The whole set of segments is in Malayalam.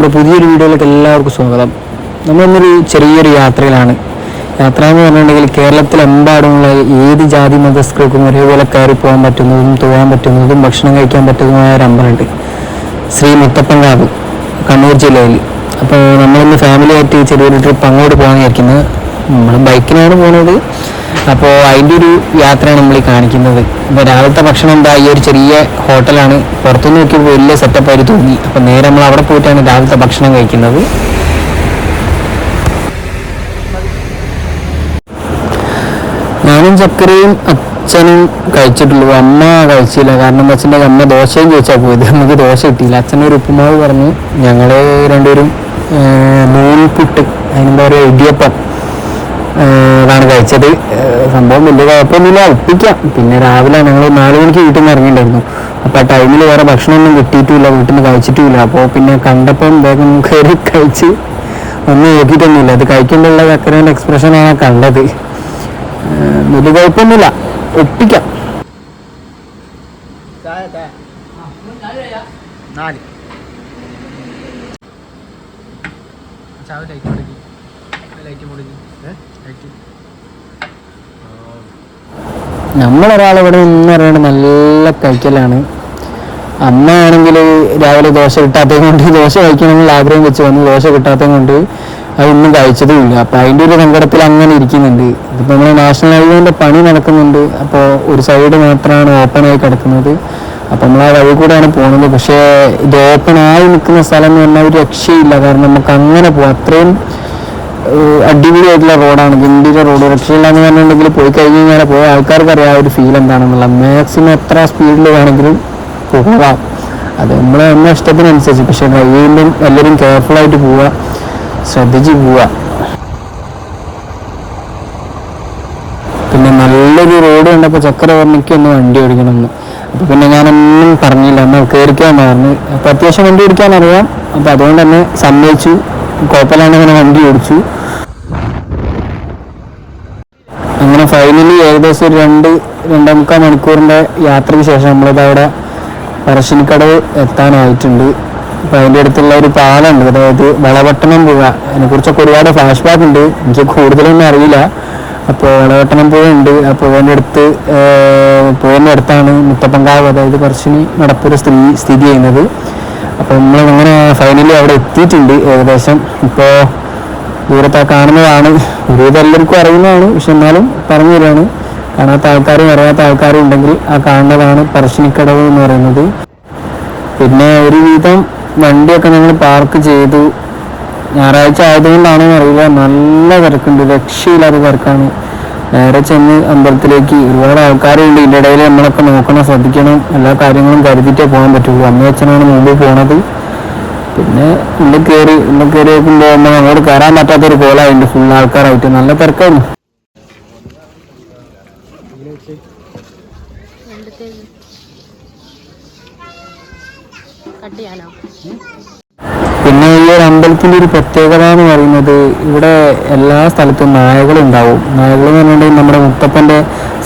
നമ്മുടെ പുതിയൊരു വീഡിയോയിലേക്ക് എല്ലാവർക്കും സ്വാഗതം. നമ്മളിന്നൊരു ചെറിയൊരു യാത്രയിലാണ്. യാത്ര എന്ന് പറഞ്ഞിട്ടുണ്ടെങ്കിൽ കേരളത്തിലെമ്പാടുമുള്ള ഏത് ജാതി മതസ്ഥർക്കും ഒരേപോലെ കയറി പോകാൻ പറ്റുന്നതും തൊഴാൻ പറ്റുന്നതും ഭക്ഷണം കഴിക്കാൻ പറ്റുന്നതുമായ ഒരു അമ്പലമുണ്ട്, ശ്രീ മുത്തപ്പൻകാവ്, കണ്ണൂർ ജില്ലയിൽ. അപ്പോൾ നമ്മളിന്ന് ഫാമിലിയായിട്ട് ചെറിയൊരു ട്രിപ്പ് അങ്ങോട്ട് പോകാനായിരിക്കുന്നത്. നമ്മൾ ബൈക്കിനാണ് പോകുന്നത്. അപ്പോൾ അതിൻ്റെ ഒരു യാത്രയാണ് നമ്മൾ ഈ കാണിക്കുന്നത്. ഇപ്പോൾ രാവിലത്തെ ഭക്ഷണം എന്താ, ഈ ഒരു ചെറിയ ഹോട്ടലാണ്. പുറത്തുനിന്ന് നോക്കിയപ്പോൾ വലിയ സെറ്റപ്പായിട്ട് തോന്നി. അപ്പോൾ നേരെ നമ്മൾ അവിടെ പോയിട്ടാണ് രാവിലത്തെ ഭക്ഷണം കഴിക്കുന്നത്. ഞാനും ചക്കരയും അച്ഛനും കഴിച്ചിട്ടുള്ളൂ. അമ്മ കഴിച്ചില്ല. കാരണം എന്താ വെച്ചിട്ടുണ്ടെങ്കിൽ അമ്മ ദോശയും ചോദിച്ചാൽ പോയത്, നമുക്ക് ദോശ കിട്ടിയില്ല. അച്ഛനൊരു ഉപ്പുമാവ് പറഞ്ഞു. ഞങ്ങൾ രണ്ടുപേരും നൂൽപുട്ട്, അതിനെന്താ പറയുക, ഇടിയപ്പം അതാണ് കഴിച്ചത്. സംഭവം വലിയ കുഴപ്പമൊന്നുമില്ല, ഒപ്പിക്കാം. പിന്നെ രാവിലെ ഞങ്ങൾ 4 മണിക്ക് വീട്ടിൽ നിന്ന് ഇറങ്ങിയിട്ടുണ്ടായിരുന്നു. അപ്പോൾ ആ ടൈമിൽ വേറെ ഭക്ഷണമൊന്നും കിട്ടിയിട്ടുമില്ല, വീട്ടിൽ നിന്ന് കഴിച്ചിട്ടുമില്ല. അപ്പോൾ പിന്നെ കണ്ടപ്പം വേഗം കയറി കഴിച്ച് ഒന്നും നോക്കിയിട്ടൊന്നുമില്ല. അത് കഴിക്കുമ്പോഴുള്ള ചക്കരേൻ്റെ എക്സ്പ്രഷനാണ് കണ്ടത്. വലിയ കുഴപ്പമൊന്നുമില്ല, ഒപ്പിക്കാം. നമ്മളൊരാളിവിടെ നിന്ന് പറയുന്നത് നല്ല കഴിക്കലാണ്. അമ്മ ആണെങ്കിൽ രാവിലെ ദോശ കിട്ടാത്തത് കൊണ്ട്, ദോശ കഴിക്കണമെങ്കിൽ ആഗ്രഹം വെച്ച് വന്ന് ദോശ കിട്ടാത്തത് കൊണ്ട് അതൊന്നും കഴിച്ചതുമില്ല. അപ്പോൾ അതിൻ്റെ ഒരു സങ്കടത്തിൽ അങ്ങനെ ഇരിക്കുന്നുണ്ട്. ഇതിപ്പോൾ നമ്മൾ നാഷണൽ ഹൈവേൻ്റെ പണി നടക്കുന്നുണ്ട്. അപ്പോൾ ഒരു സൈഡ് മാത്രമാണ് ഓപ്പണായി കിടക്കുന്നത്. അപ്പോൾ നമ്മൾ ആ വഴി കൂടെയാണ് പോകുന്നത്. പക്ഷേ ഇത് ഓപ്പണായി നിൽക്കുന്ന സ്ഥലം എന്ന് പറഞ്ഞാൽ ഒരു രക്ഷയില്ല. കാരണം നമുക്ക് അങ്ങനെ പോകാം. അത്രയും അടിപൊളിയായിട്ടുള്ള റോഡാണ്, ഗംഭീര റോഡ്. രക്ഷയില്ല എന്ന് പറഞ്ഞിട്ടുണ്ടെങ്കിൽ പോയി കഴിഞ്ഞ് കഴിഞ്ഞാൽ പോയ ആൾക്കാർക്ക് അറിയാം ഒരു ഫീൽ എന്താണെന്നുള്ള. മാക്സിമം എത്ര സ്പീഡിൽ വേണമെങ്കിലും പോകാം, അത് നമ്മളെ ഇഷ്ടത്തിനനുസരിച്ച്. പക്ഷേ ഡ്രൈവ് ചെയ്യുമ്പം എല്ലാവരും കെയർഫുള്ളായിട്ട് പോവുക, ശ്രദ്ധിച്ച് പോവുക. പിന്നെ നല്ലൊരു റോഡ് കണ്ടപ്പോൾ ചക്കര പറഞ്ഞിക്ക് ഒന്ന് വണ്ടി ഓടിക്കണമെന്ന്. അപ്പോൾ പിന്നെ ഞാനൊന്നും പറഞ്ഞില്ല, എന്നാൽ കയറിക്കാൻ പറഞ്ഞു. അപ്പോൾ അത്യാവശ്യം വണ്ടി ഓടിക്കാൻ അറിയാം. അപ്പോൾ അതുകൊണ്ട് തന്നെ സമ്മതിച്ചു, കുഴപ്പമില്ലാണ്ട് അങ്ങനെ വണ്ടി ഓടിച്ചു. അങ്ങനെ ഫൈനലി ഏകദേശം ഒരു 2-2.25 മണിക്കൂറിൻ്റെ യാത്രയ്ക്ക് ശേഷം നമ്മളിതവിടെ പറശ്ശിനിക്കടവ് എത്താനായിട്ടുണ്ട്. അപ്പോൾ അതിൻ്റെ അടുത്തുള്ള ഒരു പാലമുണ്ട്, അതായത് വളപട്ടണം പുഴ. അതിനെക്കുറിച്ചൊക്കെ ഒരുപാട് ഫ്ലാഷ് ബാക്ക് ഉണ്ട്, എനിക്ക് കൂടുതലൊന്നും അറിയില്ല. അപ്പോൾ വളപട്ടണം പുഴ ഉണ്ട്. ആ പുഴേൻ്റെ അടുത്താണ് മുത്തപ്പൻകാവ്, അതായത് പറശ്ശിനി നടപ്പുര സ്ഥിതി ചെയ്യുന്നത്. അപ്പോൾ നമ്മളങ്ങനെ ഫൈനലി അവിടെ എത്തിയിട്ടുണ്ട് ഏകദേശം. ഇപ്പോൾ ദൂരത്ത് കാണുന്നതാണ്, ഒരുവിധം എല്ലാവർക്കും അറിയുന്നതാണ്. പക്ഷെ എന്നാലും പറഞ്ഞു തരികയാണ്, കാണാത്ത ആൾക്കാരും അറിയാത്ത ആൾക്കാരും ഉണ്ടെങ്കിൽ ആ കാണുന്നതാണ് പറശ്ശിനിക്കടവ് എന്ന് പറയുന്നത്. പിന്നെ ഒരുവിധം വണ്ടിയൊക്കെ ഞങ്ങൾ പാർക്ക് ചെയ്തു. ഞായറാഴ്ച ആയതുകൊണ്ടാണോ അറിയില്ല, നല്ല തിരക്കുണ്ട്, രക്ഷയില്ലാത്ത തിരക്കാണ്. നേരെ ചെന്ന് അമ്പലത്തിലേക്ക് ഒരുപാട് ആൾക്കാരുണ്ട്. ഇതിൻ്റെ ഇടയിൽ നമ്മളൊക്കെ നോക്കണം, ശ്രദ്ധിക്കണം, എല്ലാ കാര്യങ്ങളും കരുതിയിട്ടേ പോകാൻ പറ്റുള്ളൂ. അമ്മയച്ഛനാണ് മുമ്പ് പോണത്. പിന്നെ ഉള്ളിൽ കയറി നോക്കുമ്പോൾ നമ്മൾ അങ്ങോട്ട് കയറാൻ പറ്റാത്തൊരു കോലായിട്ടുണ്ട്, ഫുൾ ആൾക്കാരായിട്ട്. നല്ല തിരക്കായിരുന്നു. പിന്നെ ഈ ഒരു അമ്പലത്തിൻ്റെ ഒരു പ്രത്യേകത എന്ന് പറയുന്നത്, ഇവിടെ എല്ലാ സ്ഥലത്തും നായകളുണ്ടാവും. നായകൾ എന്ന് പറഞ്ഞിട്ടുണ്ടെങ്കിൽ നമ്മുടെ മുത്തപ്പൻ്റെ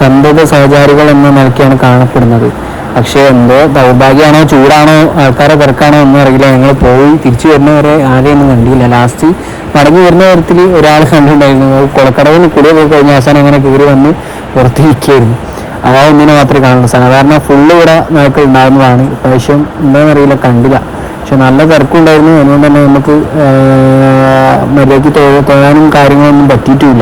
സന്തത സഹചാരികൾ എന്ന നിലയ്ക്കാണ് കാണപ്പെടുന്നത്. പക്ഷേ എന്തോ ദൗർഭാഗ്യമാണോ ചൂടാണോ ആൾക്കാരെ തിരക്കാണോ ഒന്നും അറിയില്ല, ഞങ്ങൾ പോയി തിരിച്ചു വരുന്നവരെ ആരെയൊന്നും കണ്ടില്ല. ലാസ്റ്റ് മടങ്ങി വരുന്ന തരത്തിൽ ഒരാൾ കണ്ടിട്ടുണ്ടായിരുന്നു. കുളക്കടവിന് കുടിയെ പോയി കഴിഞ്ഞ അവസാനം അങ്ങനെ കയറി വന്ന് പുറത്തിരിക്കുകയായിരുന്നു. ആ ഒന്നിനെ മാത്രമേ കാണുള്ളൂ. സാധാരണ ഫുള്ള് ഇവിടെ നായ്ക്കൾ ഉണ്ടാകുന്നതാണ്. ഇപ്രാവശ്യം എന്താണെന്നറിയില്ല, കണ്ടില്ല. പക്ഷെ നല്ല തിരക്കുണ്ടായിരുന്നു. അതുകൊണ്ട് തന്നെ നമുക്ക് മര്യാദയ്ക്ക് തൊഴാനും കാര്യങ്ങളൊന്നും പറ്റിയിട്ടുമില്ല.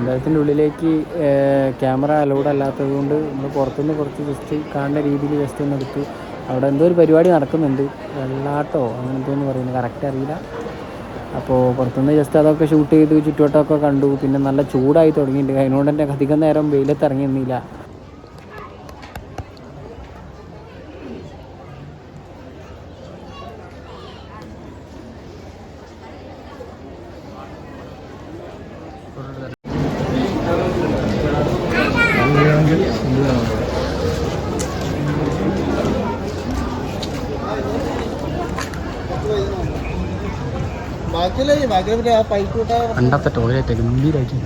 പഞ്ചായത്തിൻ്റെ ഉള്ളിലേക്ക് ക്യാമറ അലൗഡ് അല്ലാത്തത് കൊണ്ട് നമ്മൾ പുറത്തുനിന്ന് കുറച്ച് ജസ്റ്റ് കാണുന്ന രീതിയിൽ ജസ്റ്റ് ഒന്ന് എടുത്തു. അവിടെ എന്തോ ഒരു പരിപാടി നടക്കുന്നുണ്ട്, വെള്ളാട്ടോ അങ്ങനെ എന്തോന്ന് പറയുന്നത് കറക്റ്റ് അറിയില്ല. അപ്പോൾ പുറത്തുനിന്ന് ജസ്റ്റ് അതൊക്കെ ഷൂട്ട് ചെയ്ത് ചുറ്റുവട്ടമൊക്കെ കണ്ടു. പിന്നെ നല്ല ചൂടായി തുടങ്ങിയിട്ടുണ്ട്, അതിനോട് തന്നെ അധികം നേരം വെയിലത്ത് ഇറങ്ങിയിരുന്നില്ല. പണ്ടത്തെ ടോയ്ലറ്റ് ഗംഭീരാക്കി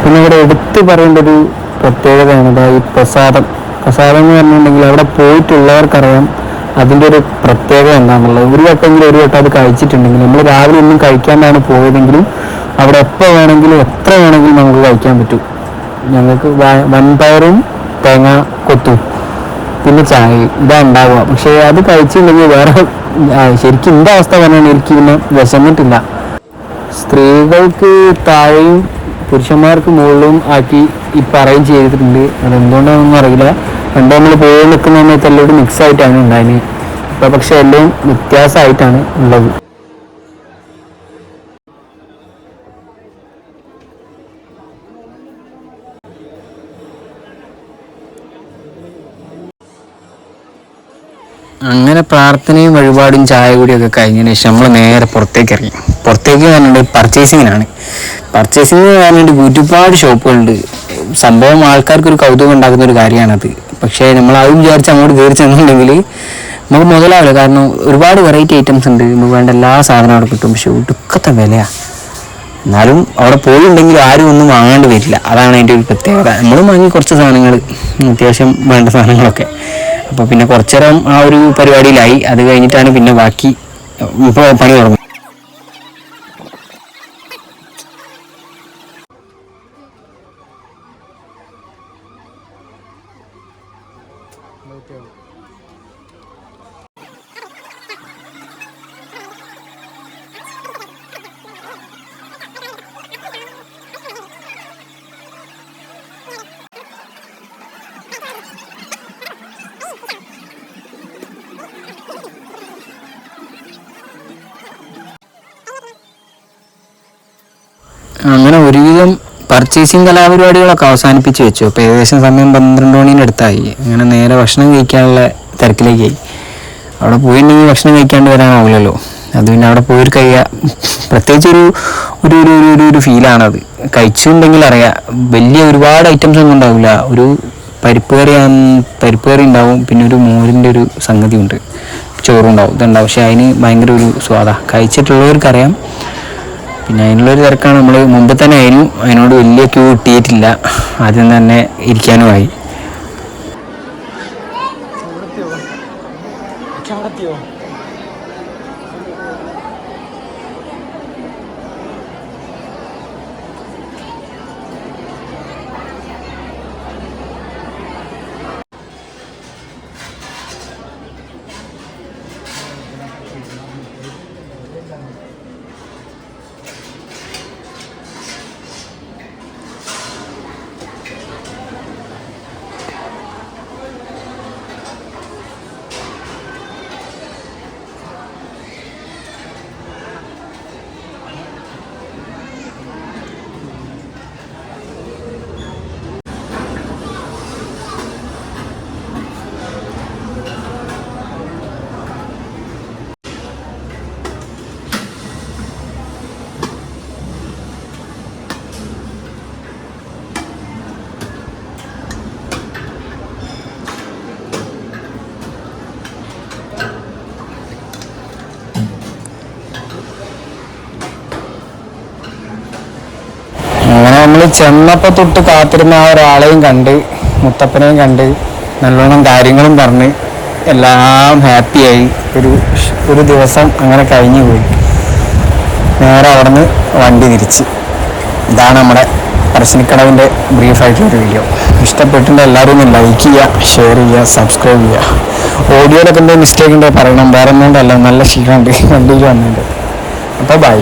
പിന്നെ ഇവിടെ എടുത്ത് പറയേണ്ട ഒരു പ്രത്യേകതയാണ് ഈ പ്രസാദം. പ്രസാദം എന്ന് പറഞ്ഞിട്ടുണ്ടെങ്കിൽ അവിടെ പോയിട്ടുള്ളവർക്കറിയാം അതിൻ്റെ ഒരു പ്രത്യേകത എന്താണെന്നുള്ളത്. ഒരു വട്ടം അത് കഴിച്ചിട്ടുണ്ടെങ്കിൽ, നമ്മൾ രാവിലെ ഒന്നും കഴിക്കാണ്ടാണ് പോയതെങ്കിലും അവിടെ എപ്പോൾ വേണമെങ്കിലും എത്ര വേണമെങ്കിലും നമുക്ക് കഴിക്കാൻ പറ്റും. ഞങ്ങൾക്ക് വൻപയറും തേങ്ങ കൊത്തും പിന്നെ ചായ ഇതാ ഉണ്ടാവുക. പക്ഷേ അത് കഴിച്ചിട്ടുണ്ടെങ്കിൽ വേറെ ശരിക്കും എൻ്റെ അവസ്ഥ പറഞ്ഞാൽ എനിക്ക് പിന്നെ വിശന്നിട്ടില്ല. സ്ത്രീകൾക്ക് താഴെയും പുരുഷന്മാർക്ക് മുകളിലും ആക്കി ഇപ്പം അറേഞ്ച് ചെയ്തിട്ടുണ്ട്. അതെന്തുകൊണ്ടാണെന്നൊന്നും അറിയില്ല. പണ്ട് നമ്മൾ പോയി നിൽക്കുന്ന സമയത്ത് എല്ലാം മിക്സ് ആയിട്ടാണ് ഉണ്ടായത്. ഇപ്പം പക്ഷെ എല്ലാം വ്യത്യാസമായിട്ടാണ് ഉള്ളത്. അങ്ങനെ പ്രാർത്ഥനയും വഴിപാടും ചായ കൂടിയൊക്കെ കഴിഞ്ഞതിന് ശേഷം നമ്മൾ നേരെ പുറത്തേക്ക് ഇറങ്ങി. പുറത്തേക്ക് പറഞ്ഞിട്ട് പർച്ചേസിങ്ങിനാണ്. പർച്ചേസിങ് പറഞ്ഞിട്ട് ഒരുപാട് ഷോപ്പുകളുണ്ട്. സംഭവം ആൾക്കാർക്കൊരു കൗതുകം ഉണ്ടാക്കുന്ന ഒരു കാര്യമാണത്. പക്ഷേ നമ്മൾ അത് വിചാരിച്ച് അങ്ങോട്ട് കയറി ചെന്നിട്ടുണ്ടെങ്കിൽ നമുക്ക് മുതലാവില്ല. കാരണം ഒരുപാട് വെറൈറ്റി ഐറ്റംസ് ഉണ്ട്, നമുക്ക് വേണ്ട എല്ലാ സാധനവും അവിടെ കിട്ടും. പക്ഷെ ഒടുക്കത്തെ വിലയാണ്. എന്നാലും അവിടെ പോയിട്ടുണ്ടെങ്കിൽ ആരും ഒന്നും വാങ്ങാണ്ട് വരില്ല. അതാണ് അതിൻ്റെ ഒരു പ്രത്യേകത. നമ്മളും വാങ്ങി കുറച്ച് സാധനങ്ങൾ, അത്യാവശ്യം വേണ്ട സാധനങ്ങളൊക്കെ. അപ്പോൾ പിന്നെ കുറച്ചു നേരം ആ ഒരു പരിപാടിയിലായി. അത് കഴിഞ്ഞിട്ടാണ് പിന്നെ ബാക്കി ഇപ്പോൾ പണി തുടങ്ങുന്നത്. അങ്ങനെ ഒരുവിധം പർച്ചേസിങ് കലാപരിപാടികളൊക്കെ അവസാനിപ്പിച്ച് വെച്ചു. അപ്പോൾ ഏകദേശം സമയം 12 മണീൻ്റെ അടുത്തായി. അങ്ങനെ നേരെ ഭക്ഷണം കഴിക്കാനുള്ള തിരക്കിലേക്കായി. അവിടെ പോയിട്ടുണ്ടെങ്കിൽ ഭക്ഷണം കഴിക്കാണ്ട് വരാനാവില്ലല്ലോ. അത് പിന്നെ അവിടെ പോയി കഴിയുക പ്രത്യേകിച്ച് ഒരു ഒരു ഒരു ഒരു ഒരു ഫീലാണത്. കഴിച്ചിട്ടുണ്ടെങ്കിൽ അറിയാം. വലിയ ഒരുപാട് ഐറ്റംസ് ഒന്നും ഉണ്ടാവില്ല. ഒരു പരിപ്പ് കറി ഉണ്ടാവും, പിന്നെ ഒരു മോരിൻ്റെ ഒരു സംഗതി ഉണ്ട്, ചോറുണ്ടാവും, ഇതുണ്ടാവും. പക്ഷെ അതിന് ഭയങ്കര ഒരു സ്വാദാണ്. കഴിച്ചിട്ടുള്ളവർക്കറിയാം. പിന്നെ അതിനുള്ളൊരു തിരക്കാണ്. നമ്മൾ മുമ്പ് തന്നെ അതിനോട് വലിയ ക്യൂ കിട്ടിയിട്ടില്ല. ആദ്യം തന്നെ ഇരിക്കാനുമായി. നമ്മൾ ചെന്നപ്പോൾ തൊട്ട് കാത്തിരുന്ന ആ ഒരാളെയും കണ്ട്, മുത്തപ്പനെയും കണ്ട്, നല്ലോണം കാര്യങ്ങളും പറഞ്ഞ് എല്ലാം ഹാപ്പിയായി. ഒരു ദിവസം അങ്ങനെ കഴിഞ്ഞു പോയി. നേരെ അവിടെ നിന്ന് വണ്ടി തിരിച്ച്. ഇതാണ് നമ്മുടെ പറശ്ശിനിക്കടവിൻ്റെ ബ്രീഫായിട്ടുള്ളൊരു വീഡിയോ. ഇഷ്ടപ്പെട്ടിട്ടുണ്ടെങ്കിൽ എല്ലാവരും ഒന്ന് ലൈക്ക് ചെയ്യുക, ഷെയർ ചെയ്യുക, സബ്സ്ക്രൈബ് ചെയ്യുക. ഓഡിയോയിലൊക്കെ എന്തെങ്കിലും മിസ്റ്റേക്ക് ഉണ്ടെങ്കിൽ പറയണം. വേറെ ഒന്നുകൊണ്ടല്ല, നല്ല ക്ഷീണമുണ്ട് വണ്ടിയിൽ വന്നിട്ടുണ്ട്. അപ്പോൾ ബൈ.